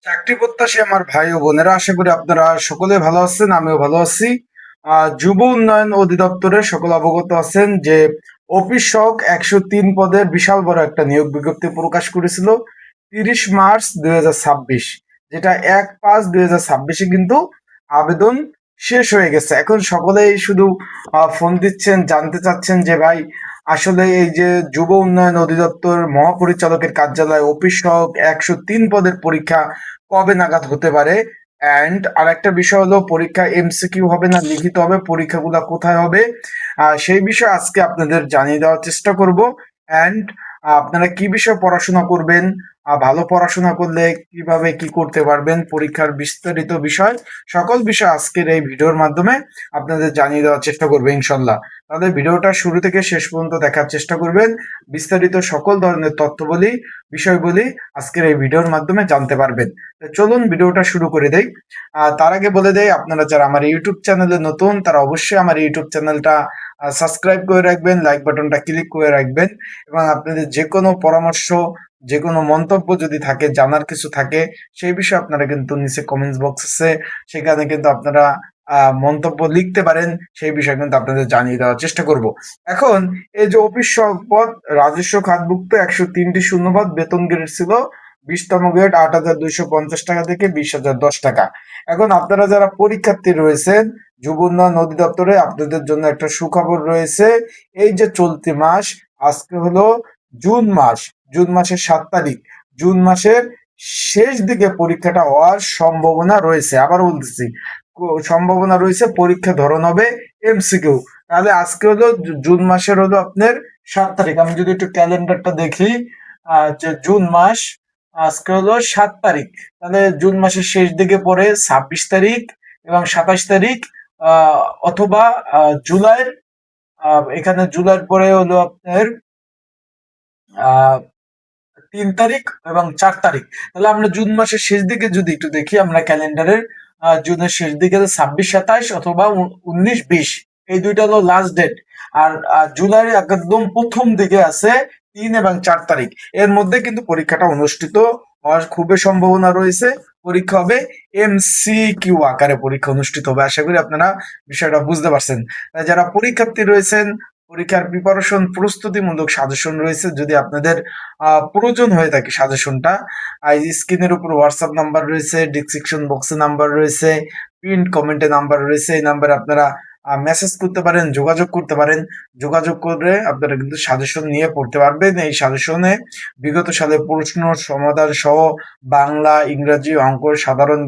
চাকরি প্রত্যাশী আমার ভাই ও বোনেরা, আশা করি আপনারা সকলে ভালো আছেন। আমিও ভালো আছি। যুব উন্নয়ন অধিদপ্তরে সকল অবগত আছেন যে অফিস সহক 103 পদের বিশাল বড় একটা নিয়োগ বিজ্ঞপ্তি প্রকাশ করেছিল 30 মার্চ 2026, যেটা 1/5/2026 কিন্তু আবেদন শেষ হয়ে গেছে। এখন সকলেই শুধু ফোন দিচ্ছেন, জানতে চাচ্ছেন যে ভাই আসলে এই যে যুব উন্নয়ন অধিদপ্তর মহাপরিচালকের কার্যালয় অফিস সহক 103 পদের পরীক্ষা কবে নাগাদ হতে পারে। অ্যান্ড আরেকটা বিষয় হলো, পরীক্ষা এমসিকিউ হবে না লিখিত হবে, পরীক্ষাগুলো কোথায় হবে, সেই বিষয়ে আজকে আপনাদের জানিয়ে দেওয়ার চেষ্টা করব। অ্যান্ড আপনারা কি বিষয়ে পড়াশোনা করবেন, ভালো পড়াশোনা করলে কিভাবে কি করতে পারবেন, পরীক্ষার বিস্তারিত বিষয়, সকল বিষয় আজকের এই ভিডিওর মাধ্যমে আপনাদের জানিয়ে দেওয়ার চেষ্টা করবে ইনশাল্লাহ। তাহলে ভিডিওটা শুরু থেকে শেষ পর্যন্ত দেখার চেষ্টা করবেন। বিস্তারিত সকল ধরনের তথ্য বলি, বিষয়গুলি আজকের এই ভিডিওর মাধ্যমে জানতে পারবেন। তো চলুন ভিডিওটা শুরু করে দেই। তার আগে বলে দেই, আপনারা যারা আমার ইউটিউব চ্যানেলে নতুন তারা অবশ্যই আমার ইউটিউব চ্যানেলটা সাবস্ক্রাইব করে রাখবেন, লাইক বাটনটা ক্লিক করে রাখবেন, এবং আপনাদের যে কোনো পরামর্শ, যে কোনো মন্তব্য যদি থাকে, জানার কিছু থাকে, সেই বিষয়ে আপনারা কিন্তু নিচে কমেন্টস বক্স আছে, সেখানে কিন্তু আপনারা মন্তব্য লিখতে পারেন। সেই বিষয়ে কিন্তু আপনাদের জানিয়ে দেওয়ার চেষ্টা করব। এখন এই যে অফিস সহক পদ, রাজস্ব খাতভুক্ত 103টি শূন্যপদ, বেতন গ্রেড ছিল 20তম গ্রেড 8,250 টাকা থেকে 20,010 টাকা। এখন আপনারা যারা পরীক্ষার্থী রয়েছেন, যুব উন্নয়ন অধিদপ্তরে আপনাদের জন্য একটা সুখবর রয়েছে। এই যে চলতি মাস, আজকে হলো জুন মাস, জুন মাসের 7 তারিখ, জুন মাসের শেষ দিকে পরীক্ষাটা হওয়ার সম্ভাবনা রয়েছে। আবার বলতেছি, সম্ভাবনা রয়েছে। পরীক্ষা ধরন হবে এমসিকিউ। তাহলে আজকে হলো জুন মাসের হলো আপনার 7 তারিখ। আমি যদি একটু ক্যালেন্ডারটা দেখি, যে জুন মাস আজকে হলো 7 তারিখ, তাহলে জুন মাসের শেষ দিকে পড়ে 26 তারিখ এবং 27 তারিখ, অথবা জুলাইয়ের, এখানে জুলাইয়ের পরে হলো আপনার আহ 3 তারিখ এবং 4 তারিখ। তাহলে আমরা জুন মাসের শেষ দিকে যদি একটু দেখি, আমরা ক্যালেন্ডারের জুনের শেষ দিকে 26-27 অথবা 19-20, এই দুইটা হলো লাস্ট ডেট। আর জুলাইয়ের একদম প্রথম দিকে আছে 3 এবং 4 তারিখ। এর মধ্যে কিন্তু পরীক্ষাটা অনুষ্ঠিত হওয়ার খুবই সম্ভাবনা রয়েছে। পরীক্ষা হবে এমসিকিউ আকারে, পরীক্ষা অনুষ্ঠিত হবে। আশা করি আপনারা বিষয়টা বুঝতে পারছেন। যারা পরীক্ষার্থী রয়েছেন, পরীক্ষার প্রিপারেশন প্রস্তুতিমূলক সাজেশন রয়েছে, যদি আপনাদের প্রয়োজন হয়ে থাকে সাজেশনটা, এই স্ক্রিনের উপর হোয়াটসঅ্যাপ নাম্বার রয়েছে, ডিসক্রিপশন বক্সে নাম্বার রয়েছে, পিন কমেন্টে নাম্বার রয়েছে। এই নাম্বারে আপনারা মেসেজ করতে পারেন, যোগাযোগ করতে পারেন। যোগাযোগ করে আপনারা কিন্তু সাজেশন নিয়ে পড়তে পারবেন। এই সাজেশনে বিগত সালের প্রশ্ন সমাধান সহ বাংলা, ইংরাজি, অঙ্ক, সাধারণ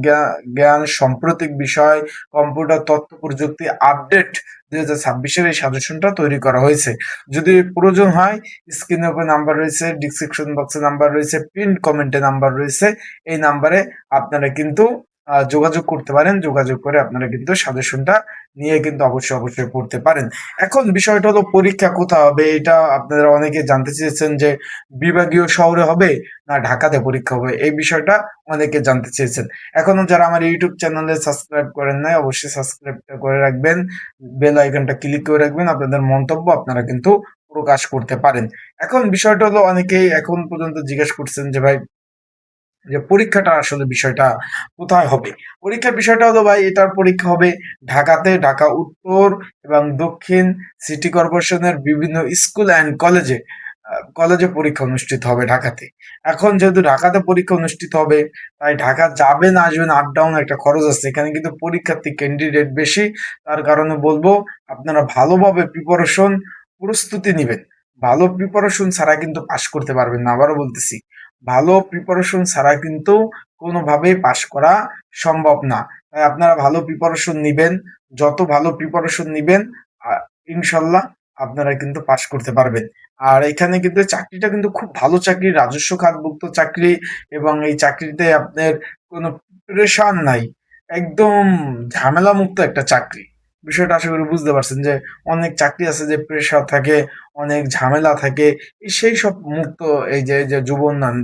জ্ঞান, সাম্প্রতিক বিষয়, কম্পিউটার, তথ্য প্রযুক্তি আপডেট 2026-এর এই সাজেশনটা তৈরি করা হয়েছে। যদি প্রয়োজন হয়, স্ক্রিনের উপর নাম্বার রয়েছে, ডিসক্রিপশন বক্সে নাম্বার রয়েছে, পিন কমেন্টে নাম্বার রয়েছে। এই নাম্বারে আপনারা কিন্তু যোগাযোগ করতে পারেন। যোগাযোগ করে আপনারা কিন্তু সাজেশনটা নিয়ে কিন্তু অবশ্যই অবশ্যই পড়তে পারেন। এখন বিষয়টা হলো, পরীক্ষা কোথায় হবে, এটা আপনারা অনেকে জানতে চেয়েছেন, যে বিভাগীয় শহরে হবে না ঢাকাতে পরীক্ষা হবে, এই বিষয়টা অনেকে জানতে চেয়েছেন। এখনো যারা আমার ইউটিউব চ্যানেলে সাবস্ক্রাইব করেন নাই, অবশ্যই সাবস্ক্রাইবটা করে রাখবেন, বেল আইকনটা ক্লিক করে রাখবেন। আপনাদের মন্তব্য আপনারা কিন্তু প্রকাশ করতে পারেন। এখন বিষয়টা হলো, অনেকেই এখন পর্যন্ত জিজ্ঞেস করছেন যে ভাই, যে পরীক্ষাটা আসলে বিষয়টা কোথায় হবে। পরীক্ষার বিষয়টা হলো ভাই, এটার পরীক্ষা হবে ঢাকাতে, ঢাকা উত্তর এবং দক্ষিণ সিটি কর্পোরেশনের বিভিন্ন স্কুল অ্যান্ড কলেজে, কলেজে পরীক্ষা অনুষ্ঠিত হবে ঢাকাতে। এখন যেহেতু ঢাকাতে পরীক্ষা অনুষ্ঠিত হবে, তাই ঢাকা যাবেন আসবেন, আপ ডাউন একটা খরচ আছে। এখানে কিন্তু পরীক্ষার্থী ক্যান্ডিডেট বেশি। তার কারণে বলবো, আপনারা ভালোভাবে প্রিপারেশন প্রস্তুতি নিবেন। ভালো প্রিপারেশন ছাড়া কিন্তু পাশ করতে পারবেন না। আবারও বলতেছি, ভালো প্রিপারেশন ছাড়া কিন্তু কোনোভাবেই পাশ করা সম্ভব না। তাই আপনারা ভালো প্রিপারেশন নিবেন। যত ভালো প্রিপারেশন নিবেন, ইনশাল্লাহ আপনারা কিন্তু পাশ করতে পারবেন। আর এখানে কিন্তু চাকরিটা কিন্তু খুব ভালো চাকরি, রাজস্ব খাতভুক্ত চাকরি, এবং এই চাকরিতে আপনার কোনো প্রেশার নাই, একদম ঝামেলা মুক্ত একটা চাকরি। বিষয়টা আশা করি বুঝতে পারছেন, যে অনেক চাকরি আছে যে প্রেশার থাকে, অনেক ঝামেলা থাকে, সেই সব মুক্ত এই যে যুব উন্নয়ন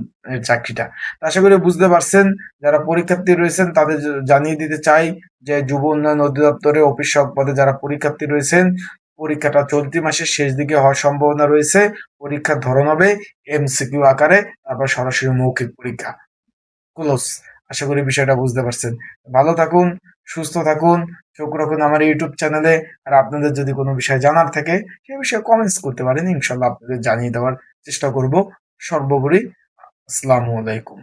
চাকরিটা। তো আশা করি বুঝতে পারছেন। যারা পরীক্ষার্থী রয়েছেন তাদের জানিয়ে দিতে চাই, যে যুব উন্নয়ন অধিদপ্তরে অফিস সহক পদে যারা পরীক্ষার্থী রয়েছেন, পরীক্ষাটা চলতি মাসের শেষ দিকে হওয়ার সম্ভাবনা রয়েছে। পরীক্ষার ধরন হবে এমসিকিউ আকারে, তারপর সরাসরি মৌখিক পরীক্ষা। ক্লোজ। আশা করি বিষয়টা বুঝতে পারছেন। ভালো থাকুন, সুস্থ থাকুন, চোখ রাখুন আমার ইউটিউব চ্যানেলে। আর আপনাদের যদি কোনো বিষয় জানার থাকে সে বিষয়ে কমেন্টস করতে পারেন, ইনশাল্লাহ আপনাদের জানিয়ে দেওয়ার চেষ্টা করব। সর্বোপরি আসসালামু আলাইকুম।